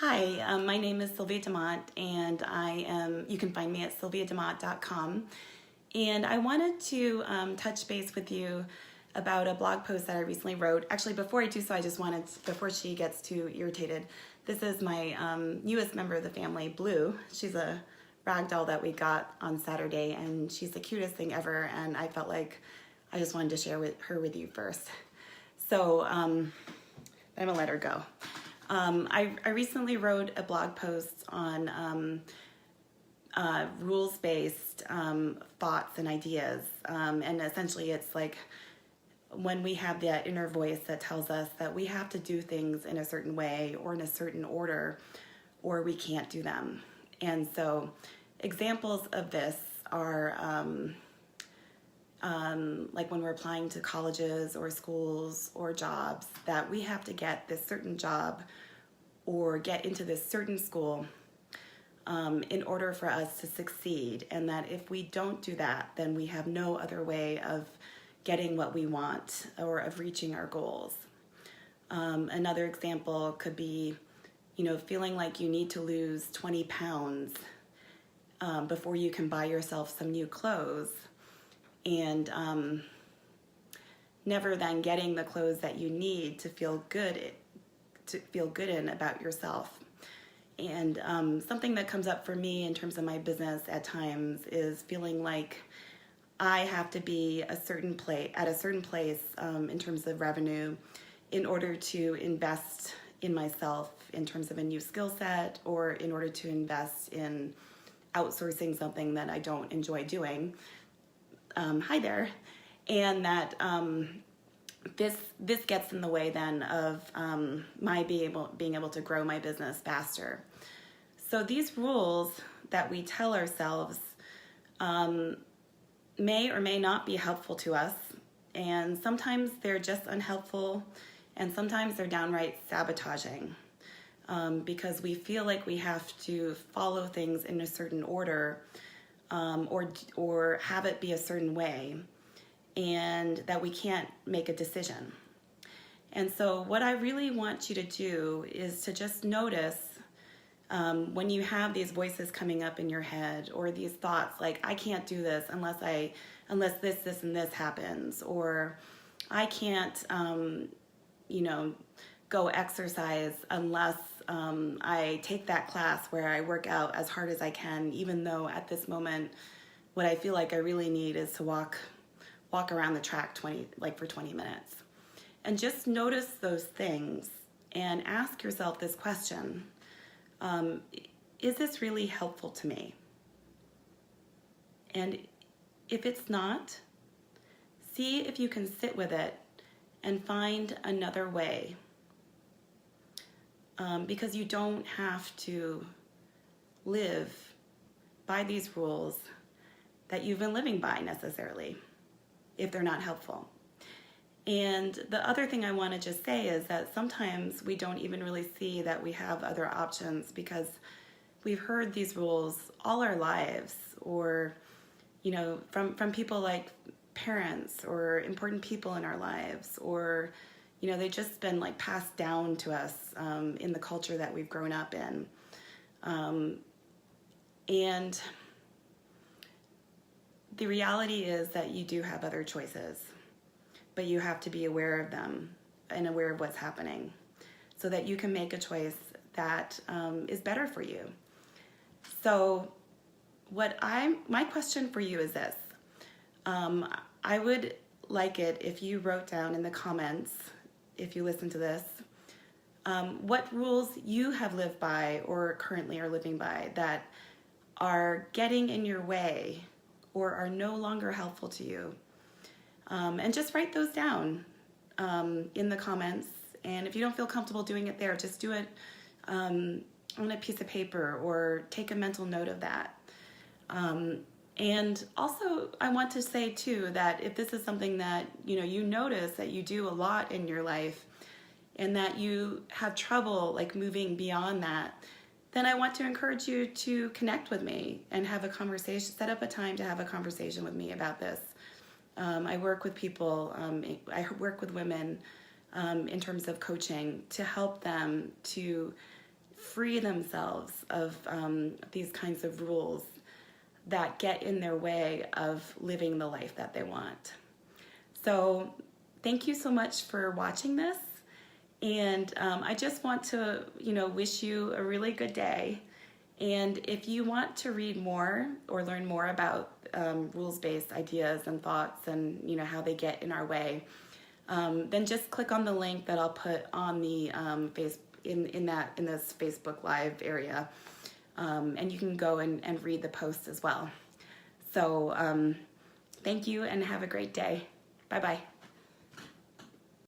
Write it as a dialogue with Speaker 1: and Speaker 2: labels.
Speaker 1: Hi, my name is Sylvia DeMont, and you can find me at sylviademont.com. And I wanted to touch base with you about a blog post that I recently wrote. Actually, before I do so, before she gets too irritated, this is my newest member of the family, Blue. She's a ragdoll that we got on Saturday, and she's the cutest thing ever, and I felt like I just wanted to share her with you first. So I'm gonna let her go. I recently wrote a blog post on rules-based thoughts and ideas. And essentially it's like when we have that inner voice that tells us that we have to do things in a certain way or in a certain order, or we can't do them. And so examples of this are like when we're applying to colleges or schools or jobs, that we have to get this certain job or get into this certain school in order for us to succeed, and that if we don't do that, then we have no other way of getting what we want or of reaching our goals. Another example could be, feeling like you need to lose 20 pounds before you can buy yourself some new clothes, and never then getting the clothes that you need to feel good in about yourself. And something that comes up for me in terms of my business at times is feeling like I have to be at a certain place in terms of revenue in order to invest in myself in terms of a new skill set, or in order to invest in outsourcing something that I don't enjoy doing. Hi there. And that this gets in the way then of my being able to grow my business faster. So these rules that we tell ourselves may or may not be helpful to us, and sometimes they're just unhelpful, and sometimes they're downright sabotaging, because we feel like we have to follow things in a certain order, or have it be a certain way, and that we can't make a decision. And so what I really want you to do is to just notice when you have these voices coming up in your head, or these thoughts like, I can't do this unless this and this happens, or I can't go exercise unless I take that class where I work out as hard as I can, even though at this moment what I feel like I really need is to walk around the track for 20 minutes. And just notice those things and ask yourself this question: is this really helpful to me? And if it's not, see if you can sit with it and find another way. Because you don't have to live by these rules that you've been living by necessarily, if they're not helpful. And the other thing I want to just say is that sometimes we don't even really see that we have other options, because we've heard these rules all our lives, or from people like parents or important people in our lives, or they've just been like passed down to us in the culture that we've grown up in. And the reality is that you do have other choices, but you have to be aware of them and aware of what's happening, so that you can make a choice that is better for you. So my question for you is this: I would like it if you wrote down in the comments, if you listen to this, what rules you have lived by or currently are living by that are getting in your way or are no longer helpful to you. And just write those down in the comments. And if you don't feel comfortable doing it there, just do it on a piece of paper, or take a mental note of that. And also, I want to say too that if this is something that you notice that you do a lot in your life, and that you have trouble like moving beyond that, then I want to encourage you to connect with me and have a conversation. Set up a time to have a conversation with me about this. I work with people. I work with women in terms of coaching to help them to free themselves of these kinds of rules that get in their way of living the life that they want. So thank you so much for watching this. And I just want to, wish you a really good day. And if you want to read more or learn more about rules-based ideas and thoughts and, how they get in our way, then just click on the link that I'll put on the in this Facebook Live area. And you can go and read the posts as well. So thank you and have a great day. Bye-bye.